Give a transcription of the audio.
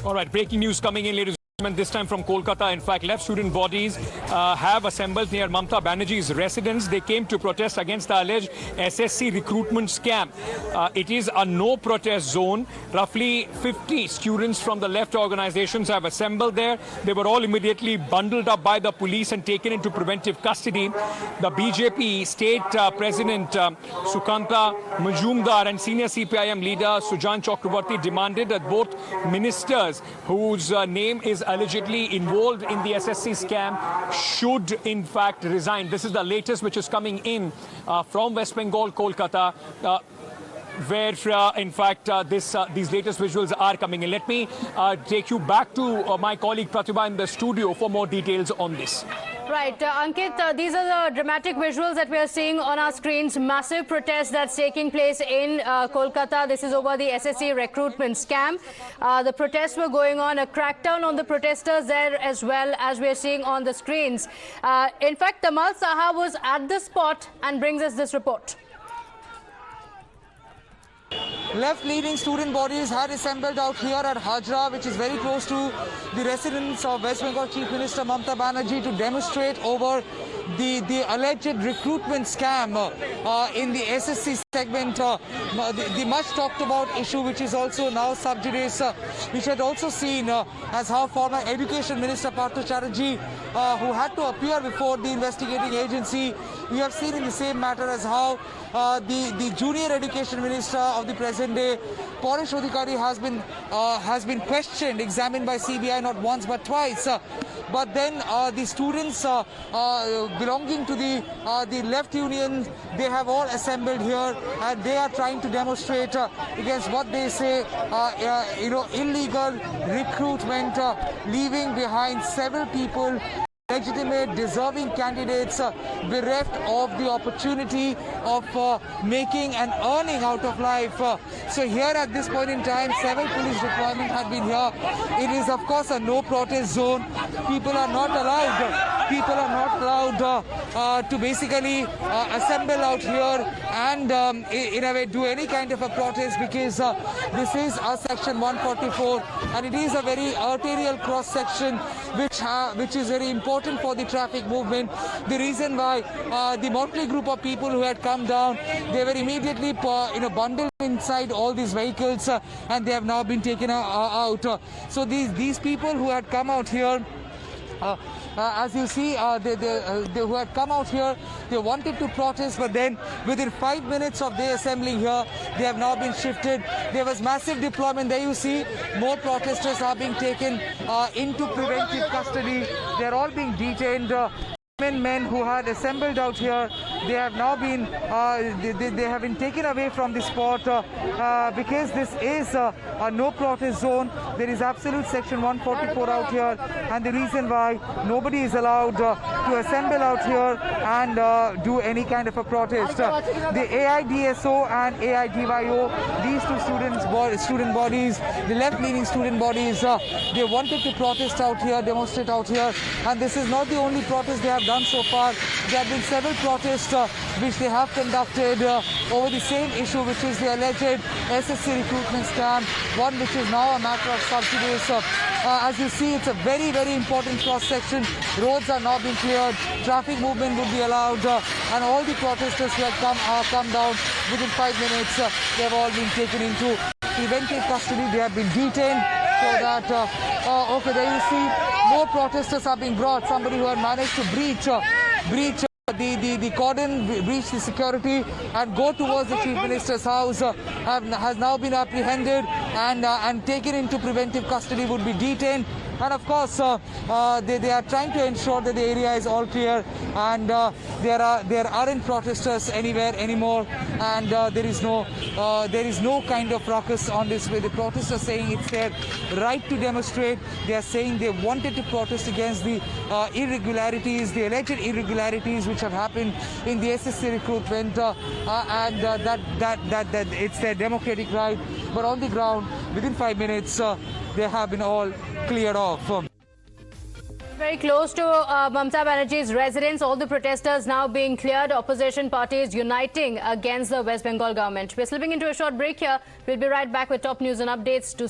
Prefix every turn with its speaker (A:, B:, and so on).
A: All right, breaking news coming in, ladies and gentlemen, this time from Kolkata. In fact, left student bodies have assembled near Mamata Banerjee's residence. They came to protest against the alleged SSC recruitment scam. It is a no-protest zone. Roughly 50 students from the left organizations have assembled there. They were all immediately bundled up by the police and taken into preventive custody. The BJP state president Sukanta Majumdar and senior CPIM leader Sujan Chakrabarti demanded that both ministers whose name is allegedly involved in the SSC scam should in fact resign. This is the latest which is coming in from West Bengal, Kolkata, where in fact these latest visuals are coming in. Let me take you back to my colleague Pratibha in the studio for more details on this.
B: Right, Ankit, these are the dramatic visuals that we are seeing on our screens. Massive protest that's taking place in Kolkata. This is over the SSC recruitment scam. The protests were going on, a crackdown on the protesters there as well, as we are seeing on the screens. In fact, Tamal Saha was at the spot and brings us this report.
C: Left-leaning student bodies had assembled out here at Hajra, which is very close to the residence of West Bengal Chief Minister Mamata Banerjee, to demonstrate over the alleged recruitment scam in the SSC segment, the much talked about issue, which is also now sub judice, which had also seen as how former Education Minister Partha Chatterjee, who had to appear before the investigating agency, we have seen in the same matter as how the junior education minister of the present day, Paresh Adhikari, has been questioned, examined by CBI not once but twice. But then the students belonging to the left union, they have all assembled here, and they are trying to demonstrate against what they say, illegal recruitment, leaving behind several people, legitimate, deserving candidates, bereft of the opportunity of making and earning out of life. So here at this point in time, several police deployment have been here. It is of course a no protest zone. People are not allowed to basically assemble out here and in a way do any kind of a protest, because this is a section 144 and it is a very arterial cross section which is very important for the traffic movement. The reason why the motley group of people who had come down, they were immediately bundled inside all these vehicles and they have now been taken out. So these people who had come out here, as you see, they who had come out here, they wanted to protest, but then within 5 minutes of their assembling here, they have now been shifted. There was massive deployment. There you see more protesters are being taken into preventive custody. They are all being detained. Men who had assembled out here, they have now been they have been taken away from the spot because this is a no protest zone. There is absolute section 144 out here, and the reason why nobody is allowed to assemble out here and do any kind of a protest. The AIDSO and AIDYO, these two student bodies, the left-leaning student bodies, they wanted to protest out here, demonstrate out here, and this is not the only protest they have done so far. There have been several protests which they have conducted over the same issue, which is the alleged SSC recruitment scam, one which is now a matter of sub judice. As you see, it's a very, very important cross-section. Roads are now being cleared, traffic movement would be allowed, and all the protesters who have come down within 5 minutes, they have all been taken into preventive custody. They have been detained so that, okay, there you see, more protesters are being brought. Somebody who had managed to breach the cordon, breach the security and go towards the Chief Minister's house has now been apprehended and taken into preventive custody, would be detained. And of course, they are trying to ensure that the area is all clear and there aren't protesters anywhere anymore, and there is no kind of ruckus on this way. The protesters saying it's their right to demonstrate. They are saying they wanted to protest against the irregularities, the alleged irregularities which have happened in the SSC recruitment, and that it's their democratic right. But on the ground, within 5 minutes, they have been all cleared off.
B: Very close to Mamata Banerjee's residence, all the protesters now being cleared, opposition parties uniting against the West Bengal government. We're slipping into a short break here. We'll be right back with top news and updates to